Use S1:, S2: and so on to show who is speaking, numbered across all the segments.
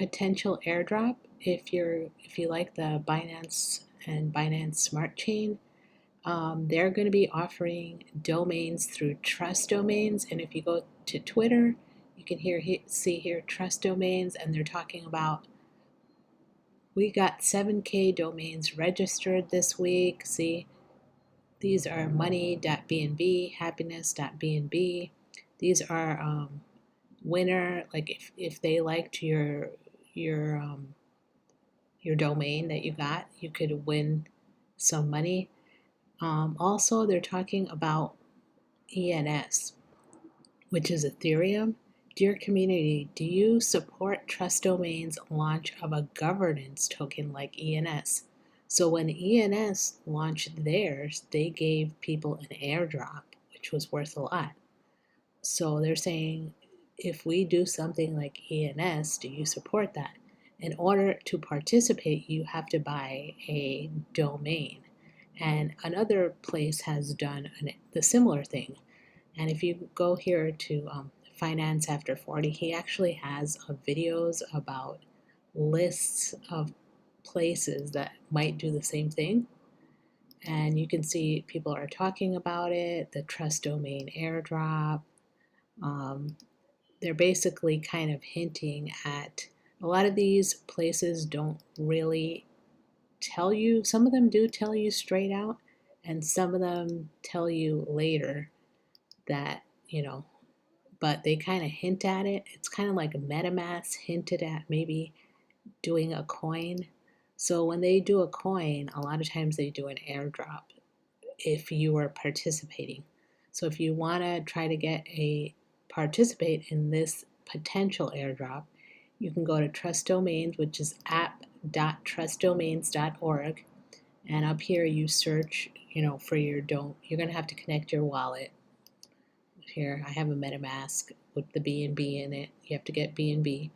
S1: potential airdrop if you like the Binance and Binance Smart Chain. They're going to be offering domains through trust domains, and if you go to Twitter, you can see here trust domains, and they're talking about we got 7K domains registered this week. See, these are money.bnb, happiness.bnb. These are winner, like if they liked your domain that you got, you could win some money. Also, they're talking about ENS, which is Ethereum. Dear community, do you support Trust Domain's launch of a governance token like ENS? So when ENS launched theirs, they gave people an airdrop, which was worth a lot. So they're saying, if we do something like ENS, do you support that? In order to participate, you have to buy a domain. And another place has done the similar thing. And if you go here to Finance After 40, he actually has videos about lists of places that might do the same thing. And you can see people are talking about it, the trust domain airdrop. They're basically kind of hinting at a lot of these places don't really tell you. Some of them do tell you straight out, and some of them tell you later that, but they kind of hint at it. It's kind of like MetaMask hinted at maybe doing a coin. So when they do a coin, a lot of times they do an airdrop if you are participating. So if you want to try to participate in this potential airdrop, you can go to Trust Domains, which is app.trustdomains.org, and up here you search, for your you're going to have to connect your wallet. Here I have a MetaMask with the BNB in it. You have to get BNB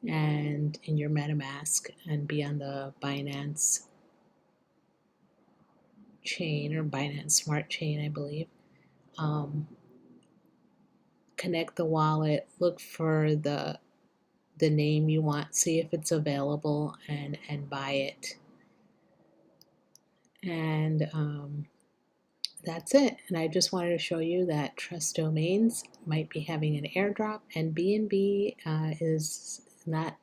S1: and in your MetaMask and be on the Binance chain or Binance Smart Chain, I believe. Connect the wallet, look for the name you want, see if it's available, and buy it. And that's it. And I just wanted to show you that Trust Domains might be having an airdrop, and BNB is a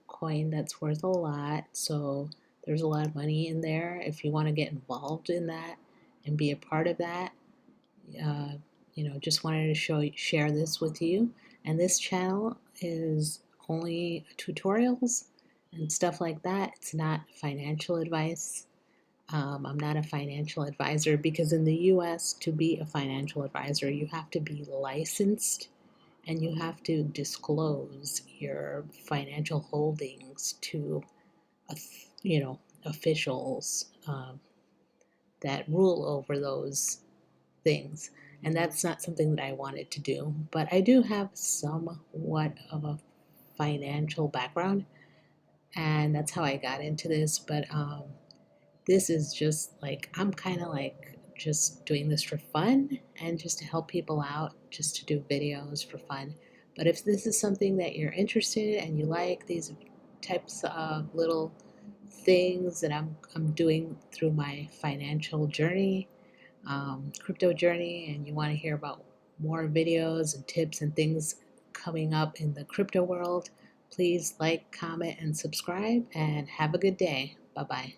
S1: coin that's worth a lot. So there's a lot of money in there. If you want to get involved in that and be a part of that, just wanted to share this with you. And this channel is only tutorials and stuff like that. It's not financial advice. I'm not a financial advisor because in the US, to be a financial advisor, you have to be licensed and you have to disclose your financial holdings to, officials that rule over those things. And that's not something that I wanted to do. But I do have somewhat of a financial background, and that's how I got into this. But this is just like, I'm kind of like just doing this for fun and just to help people out, just to do videos for fun. But if this is something that you're interested in and you like these types of little things that I'm doing through my financial journey, crypto journey, and you want to hear about more videos and tips and things coming up in the crypto world, please like, comment, and subscribe, and have a good day. Bye-bye.